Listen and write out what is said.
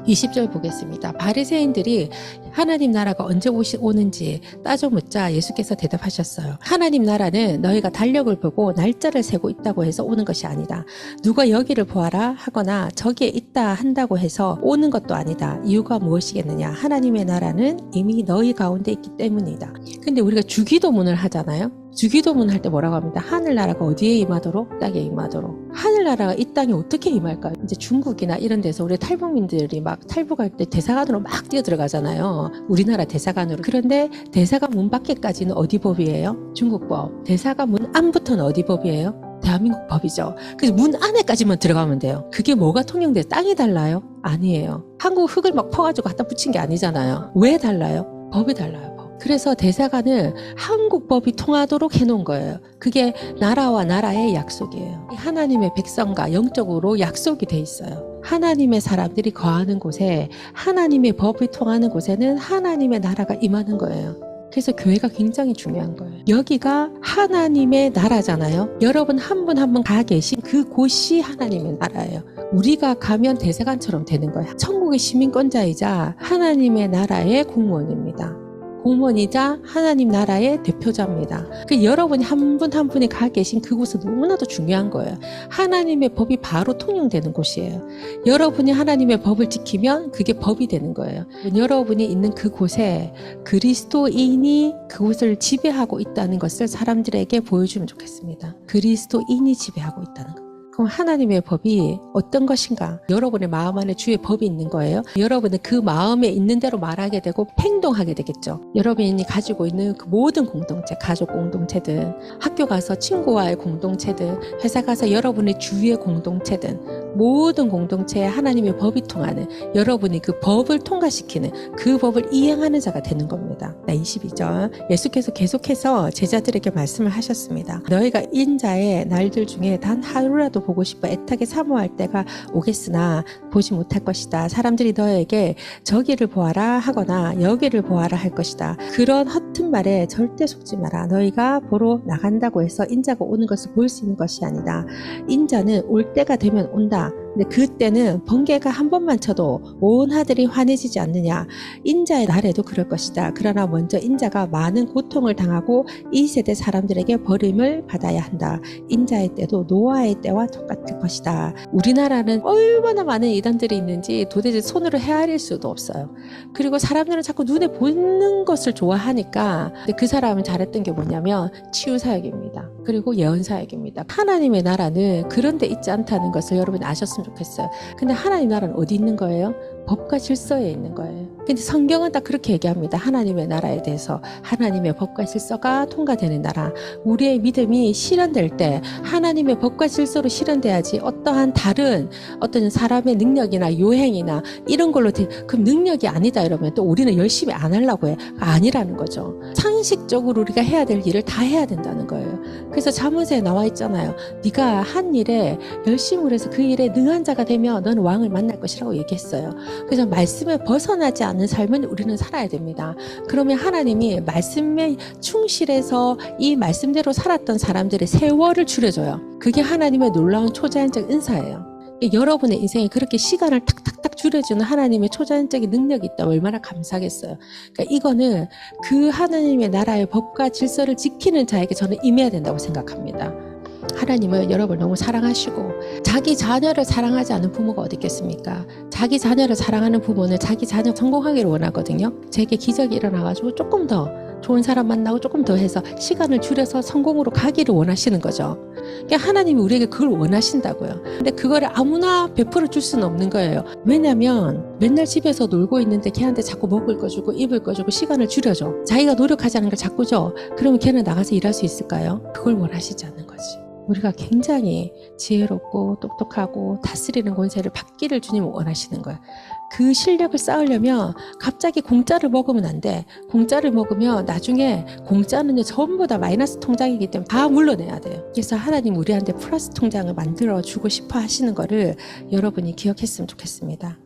20절 보겠습니다. 바리새인들이 하나님 나라가 언제 오는지 따져 묻자 예수께서 대답하셨어요. 하나님 나라는 너희가 달력을 보고 날짜를 세고 있다고 해서 오는 것이 아니다. 누가 여기를 보아라 하거나 저기에 있다 한다고 해서 오는 것도 아니다. 이유가 무엇이겠느냐? 하나님의 나라는 이미 너희 가운데 있기 때문이다. 근데 우리가 주기도문을 하잖아요. 주기도문 할 때 뭐라고 합니다. 하늘나라가 어디에 임하도록? 땅에 임하도록. 하늘나라가 이 땅에 어떻게 임할까요? 이제 중국이나 이런 데서 우리 탈북민들이 막 탈북할 때 대사관으로 막 뛰어들어가잖아요. 우리나라 대사관으로. 그런데 대사관 문 밖에까지는 어디 법이에요? 중국법. 대사관 문 안부터는 어디 법이에요? 대한민국 법이죠. 그래서 문 안에까지만 들어가면 돼요. 그게 뭐가 통용돼요? 땅이 달라요? 아니에요. 한국 흙을 막 퍼가지고 갖다 붙인 게 아니잖아요. 왜 달라요? 법이 달라요. 그래서 대사관을 한국 법이 통하도록 해놓은 거예요. 그게 나라와 나라의 약속이에요. 하나님의 백성과 영적으로 약속이 돼 있어요. 하나님의 사람들이 거하는 곳에 하나님의 법이 통하는 곳에는 하나님의 나라가 임하는 거예요. 그래서 교회가 굉장히 중요한 거예요. 여기가 하나님의 나라잖아요. 여러분 한 분 한 분 가 계신 그곳이 하나님의 나라예요. 우리가 가면 대사관처럼 되는 거예요. 천국의 시민권자이자 하나님의 나라의 공무원입니다. 공무원이자 하나님 나라의 대표자입니다. 여러분이 한 분 한 분이 가 계신 그곳은 너무나도 중요한 거예요. 하나님의 법이 바로 통용되는 곳이에요. 여러분이 하나님의 법을 지키면 그게 법이 되는 거예요. 여러분이 있는 그곳에 그리스도인이 그곳을 지배하고 있다는 것을 사람들에게 보여주면 좋겠습니다. 그리스도인이 지배하고 있다는 것. 그럼 하나님의 법이 어떤 것인가? 여러분의 마음 안에 주의 법이 있는 거예요. 여러분은 그 마음에 있는 대로 말하게 되고 행동하게 되겠죠. 여러분이 가지고 있는 그 모든 공동체, 가족 공동체든 학교 가서 친구와의 공동체든 회사 가서 여러분의 주위의 공동체든 모든 공동체에 하나님의 법이 통하는 여러분이 그 법을 통과시키는 그 법을 이행하는 자가 되는 겁니다. 22절 예수께서 계속해서 제자들에게 말씀을 하셨습니다. 너희가 인자의 날들 중에 단 하루라도 보고 싶어 애타게 사모할 때가 오겠으나 보지 못할 것이다. 사람들이 너에게 저기를 보아라 하거나 여기를 보아라 할 것이다. 그런 허튼 말에 절대 속지 마라. 너희가 보러 나간다고 해서 인자가 오는 것을 볼 수 있는 것이 아니다. 인자는 올 때가 되면 온다. 근데 그때는 번개가 한 번만 쳐도 온 하늘이 환해지지 않느냐. 인자의 날에도 그럴 것이다. 그러나 먼저 인자가 많은 고통을 당하고 이 세대 사람들에게 버림을 받아야 한다. 인자의 때도 노아의 때와 똑같을 것이다. 우리나라는 얼마나 많은 이단들이 있는지 도대체 손으로 헤아릴 수도 없어요. 그리고 사람들은 자꾸 눈에 보이는 것을 좋아하니까 근데 그 사람은 잘했던 게 뭐냐면 치유사역입니다. 그리고 예언사역입니다. 하나님의 나라는 그런 데 있지 않다는 것을 여러분이 아셨으면 좋겠어요. 근데 하나님 나라는 어디 있는 거예요? 법과 질서에 있는 거예요. 근데 성경은 딱 그렇게 얘기합니다. 하나님의 나라에 대해서 하나님의 법과 질서가 통과되는 나라. 우리의 믿음이 실현될 때 하나님의 법과 질서로 실현돼야지 어떠한 다른 어떤 사람의 능력이나 요행이나 이런 걸로 그럼 능력이 아니다 이러면 또 우리는 열심히 안 하려고 해. 아니라는 거죠. 상식적으로 우리가 해야 될 일을 다 해야 된다는 거예요. 그래서 잠언서에 나와 있잖아요. 네가 한 일에 열심히 해서 그 일에 능한 자가 되면 너는 왕을 만날 것이라고 얘기했어요. 그래서 말씀에 벗어나지 않는 삶은 우리는 살아야 됩니다. 그러면 하나님이 말씀에 충실해서 이 말씀대로 살았던 사람들의 세월을 줄여줘요. 그게 하나님의 놀라운 초자연적 은사예요. 여러분의 인생에 그렇게 시간을 탁탁탁 줄여주는 하나님의 초자연적인 능력이 있다면 얼마나 감사하겠어요. 그러니까 이거는 그 하나님의 나라의 법과 질서를 지키는 자에게 저는 임해야 된다고 생각합니다. 하나님은 여러분을 너무 사랑하시고 자기 자녀를 사랑하지 않는 부모가 어디 있겠습니까? 자기 자녀를 사랑하는 부모는 자기 자녀 성공하기를 원하거든요. 제게 기적이 일어나가지고 조금 더 좋은 사람 만나고 조금 더 해서 시간을 줄여서 성공으로 가기를 원하시는 거죠. 그러니까 하나님이 우리에게 그걸 원하신다고요. 근데 그거를 아무나 베풀어 줄 수는 없는 거예요. 왜냐면 맨날 집에서 놀고 있는데 걔한테 자꾸 먹을 거 주고 입을 거 주고 시간을 줄여줘. 자기가 노력하지 않은 걸 자꾸 줘. 그러면 걔는 나가서 일할 수 있을까요? 그걸 원하시지 않는 거지. 우리가 굉장히 지혜롭고 똑똑하고 다스리는 권세를 받기를 주님은 원하시는 거야. 그 실력을 쌓으려면 갑자기 공짜를 먹으면 안 돼. 공짜를 먹으면 나중에 공짜는 전부 다 마이너스 통장이기 때문에 다 물러내야 돼요. 그래서 하나님 우리한테 플러스 통장을 만들어 주고 싶어 하시는 거를 여러분이 기억했으면 좋겠습니다.